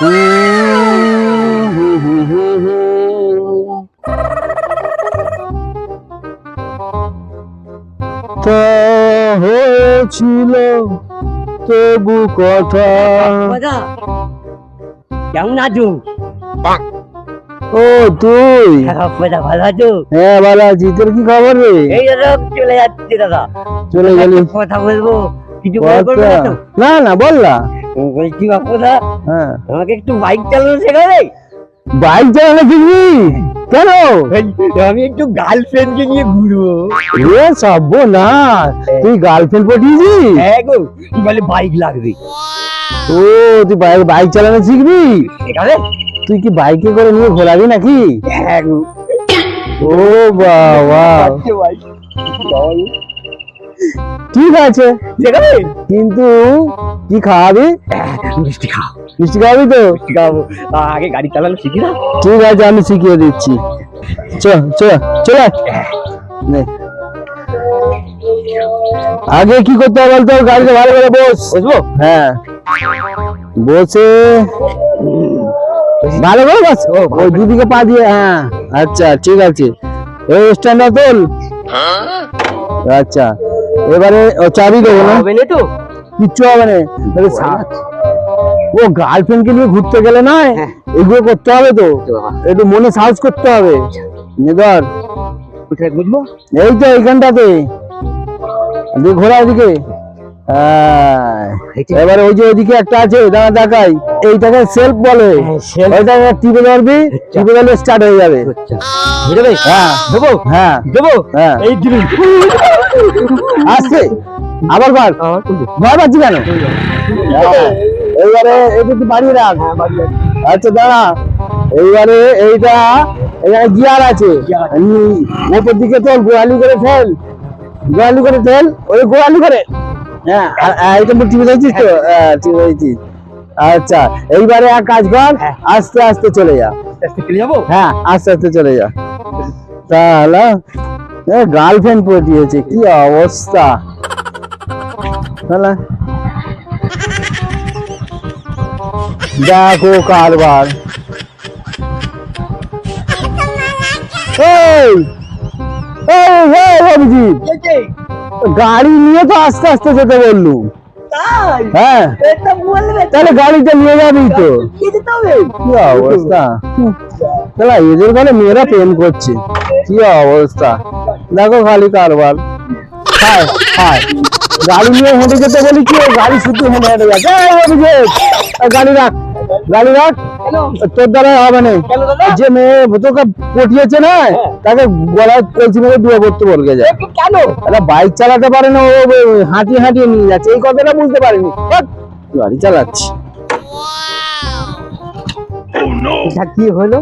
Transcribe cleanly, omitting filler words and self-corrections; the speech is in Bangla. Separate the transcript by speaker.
Speaker 1: তা হয়েছিল তবু কথা।
Speaker 2: কেমন আছো?
Speaker 1: ও তুই?
Speaker 2: ভালো আছো?
Speaker 1: হ্যাঁ ভালো আছি। তোর কি খবর রে?
Speaker 2: এই দাদা চলে যাচ্ছে দাদা।
Speaker 1: চলে গেলি?
Speaker 2: কথা বলবো, কিছু মনে করবে না তো?
Speaker 1: না না বল না।
Speaker 2: বলছি বাপুদা,
Speaker 1: হ্যাঁ
Speaker 2: আমাকে একটু বাইক চালানো শেখাবে?
Speaker 1: বাইক চালানো শিখবি? কেন?
Speaker 2: আমি একটু গার্লফ্রেন্ডকে নিয়ে ঘুরবো।
Speaker 1: এ সর্বনাশ, তুই গার্লফ্রেন্ড পটিয়েছিস?
Speaker 2: হ্যাঁ গো, বলে বাইক লাগবে।
Speaker 1: ও তুই বাইক চালানো শিখবি?
Speaker 2: শেখাবে?
Speaker 1: তুই কি বাইকে করে নিয়ে ঘোরাবি নাকি?
Speaker 2: হ্যাঁ গো।
Speaker 1: ও বাবা, ঠিক আছে
Speaker 2: শেখাবে?
Speaker 1: কিন্তু কি খাওয়াবি?
Speaker 2: মিষ্টি খাও।
Speaker 1: মিষ্টি খাওয়াবি তো?
Speaker 2: মিষ্টি খাওয়াবো, আগে গাড়ি চালানো শিখি না।
Speaker 1: ঠিক আছে আমি শিখিয়ে দিচ্ছি। চল নে। আগে কি করতে হবে বলতো? গাড়িতে ভালো করে বসবো। হ্যাঁ বসে ভালো করে বস। ওই দুদিকে পা দিয়ে। হ্যাঁ আচ্ছা ঠিক আছে। এই স্ট্যান্ডটা তোল। আচ্ছা এবারে চাবি দেবো না?
Speaker 2: হবে না তো?
Speaker 1: কিচ্ছু হবে না। ও গার্লফ্রেন্ড কে নিয়ে ঘুরতে গেলে না এগুলো করতে হবে তো, একটু মনে সাহস করতে হবে। ধর
Speaker 2: কোথায় বুঝবো?
Speaker 1: এই তো এইখানটাতে ঘোরা ওদিকে। এবারে ওই যে ওইদিকে একটা আছে দাঁড়া দেখাই, এইটাকে সেলফ বলে। ওইটাকে টিপে ধরবি, টিপে ধরলে স্টার্ট হয়ে যাবে। হ্যাঁ দেবো। হ্যাঁ দেবো। হ্যাঁ এই আসছে আবার ভয় পাচ্ছি কেন? এইবারে এটা একটু বাড়িয়ে রাখ। আচ্ছা দাঁড়া, এইবারে এইটা এখানে গিয়ার আছে, ওপর দিকে তোল, গোয়ালি করে ঠেল, গোয়ালি করে ঠেল, ওই গোয়ালি করে। হ্যাঁ এটা টিপে ধরেছিস তো? হ্যাঁ টিপে ধরেছিস। আচ্ছা এইবারে এক কাজ কর, আস্তে আস্তে চলে যা। হ্যাঁ আস্তে আস্তে চলে যা। তাহলে গার্লফ্রেন্ড পটিয়েছে, কি অবস্থা। দেখো কারবার। অভিজিৎ, গাড়ি নিয়ে তো আস্তে আস্তে যেতে বললু। হ্যাঁ তাহলে গাড়িটা নিয়ে যাবি তো। কি অবস্থা, তাহলে এদের বলে মেয়েরা প্রেম করছে, কি অবস্থা। দেখো খালি কারবার। হায় হায়, গাড়ি নিয়ে হেঁটে যেতে বলি কি, গাড়ি শুধু হেঁটে হেঁটে যাচ্ছে। গাড়ি রাখ, গাড়ি রাখ, তোর দ্বারা হবে না। যে মেয়ে তোকে পটিয়েছে না, তাকে গলায় কলসি মেরে বিয়ে করতে বলবে যায়। কেন? বাইক চালাতে পারে না, ও হাঁটিয়ে হাঁটিয়ে নিয়ে যাচ্ছে, এই কথাটা বুঝতে পারিনি। গাড়ি চালাচ্ছি।
Speaker 2: কি হলো?